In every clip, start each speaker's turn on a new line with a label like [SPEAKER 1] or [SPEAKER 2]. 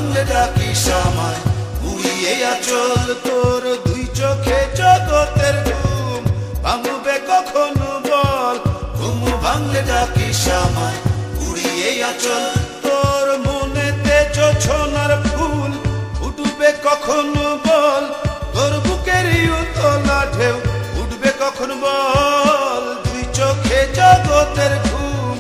[SPEAKER 1] ভাঙলে ডাকিস আমায়, উড়িয়ে আঁচল তোর দুই চোখে জগতের ঘুম ভাঙবে কখন বল, ঘুম ভাঙলে ডাকিস আমায়, উড়িয়ে আঁচল তোর মনেতে জোছনার ফুল উঠবে কখন বল, তোর বুকেরই উতলা ঢেউ উঠবে কখন বল, দুই চোখে জগতের ঘুম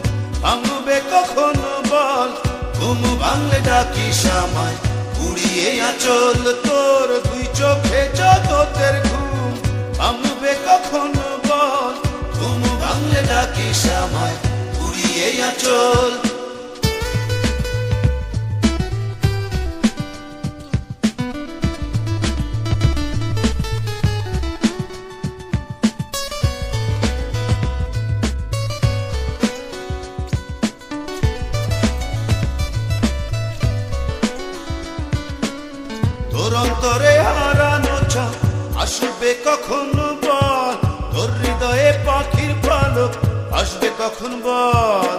[SPEAKER 1] ভাঙবে কখন বল, ঘুম ভাঙলে ডাকিস আমায়, উড়িয়ে আঁচল তোর দুই চোখে জগতের ঘুম ভাঙবে কখন বল, ঘুম ভাঙলে ডাকিস আমায়, উড়িয়ে আঁচল। তোর অন্তরে হারানো চাঁদ আসবে কখন বল, তোর হৃদয়ে পাখির পালক আসবে কখন বল,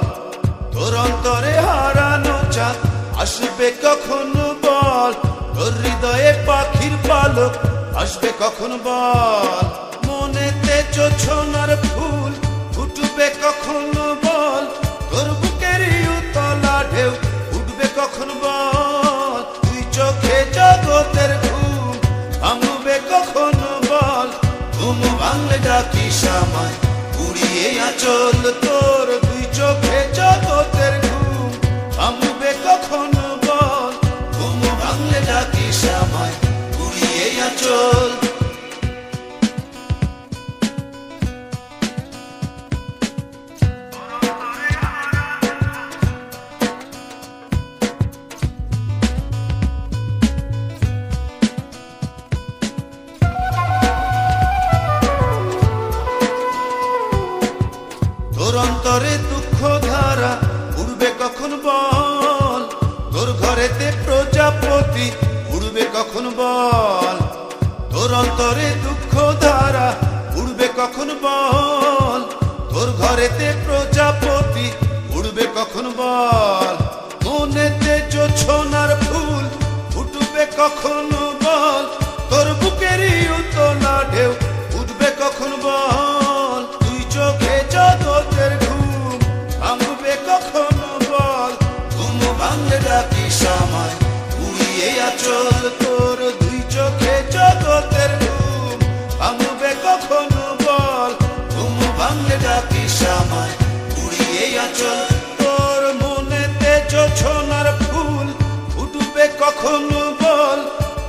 [SPEAKER 1] তোর অন্তরে হারানো চাঁদ আসবে কখন বল, তোর হৃদয়ে পাখির পালক আসবে কখন বল, মনেতে জোছনার ফুল ফুটবে কখন বল, তোর বুকেরই উতলা ঢেউ উঠবে কখন বল, তুই চোখে জগতের ঘুম ভাঙবে কখন বল, ঘুম ভাঙলে ডাকিস আমায়, উড়িয়ে আঁচল তোর দুই চোখে জগতের ঘুম ভাঙবে কখন বল, ঘুম ভাঙলে ডাকিস আমায়, উড়িয়ে আঁচল। তোর অন্তরে দুঃখ ধারা উড়বে কখন বল, তোর ঘরেতে প্রজাপতি উড়বে কখন বল, তোর অন্তরে দুঃখ ধারা উড়বে কখন বল, তোর ঘরেতে প্রজাপতি উড়বে কখন বল, মনেতে জোছনার ফুল ফুটবে কখন বল, তোর বুকেরই উতলা ঢেউ উঠবে কখন বল, তুই চোখে জগতের ঘুম ভাঙবে কখন বল, ঘুম ভাঙলে ডাকিস আমায়, উড়িয়ে আঁচল তোর দুই চোখে জগতের ঘুম ভাঙবে কখন বল, ঘুম ভাঙলে ডাকিস আমায়, উড়িয়ে আঁচল তোর মনেতে জোছনার ফুল উঠবে কখন বল,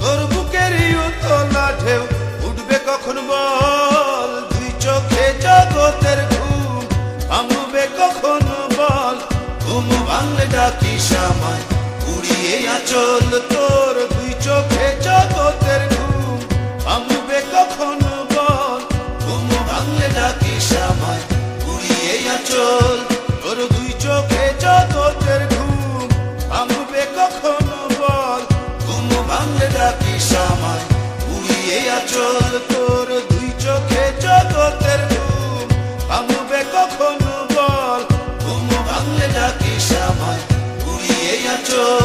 [SPEAKER 1] তোর বুকেরই উতলা ঢেউ উঠবে কখন বল, দুই চোখে জগতের ঘুম ভাঙবে কখন বল, ঘুম ভাঙলে ডাকিস আমায়, উড়িয়ে আঁচল তোর দুই চোখে জগতের ঘুম ভাঙবে কখন বল, ঘুম ভাঙলে ডাকিস আমায়, উড়িয়ে আঁচল তোর দুই চোখে জগতের ঘুম ভাঙবে কখন বল, ঘুম ভাঙলে ডাকিস আমায়, উড়িয়ে আঁচল তোর দুই চোখে জগতের ঘুম ভাঙবে কখন বল, ঘুম ভাঙলে ডাকিস আমায়, উড়িয়ে আঁচল।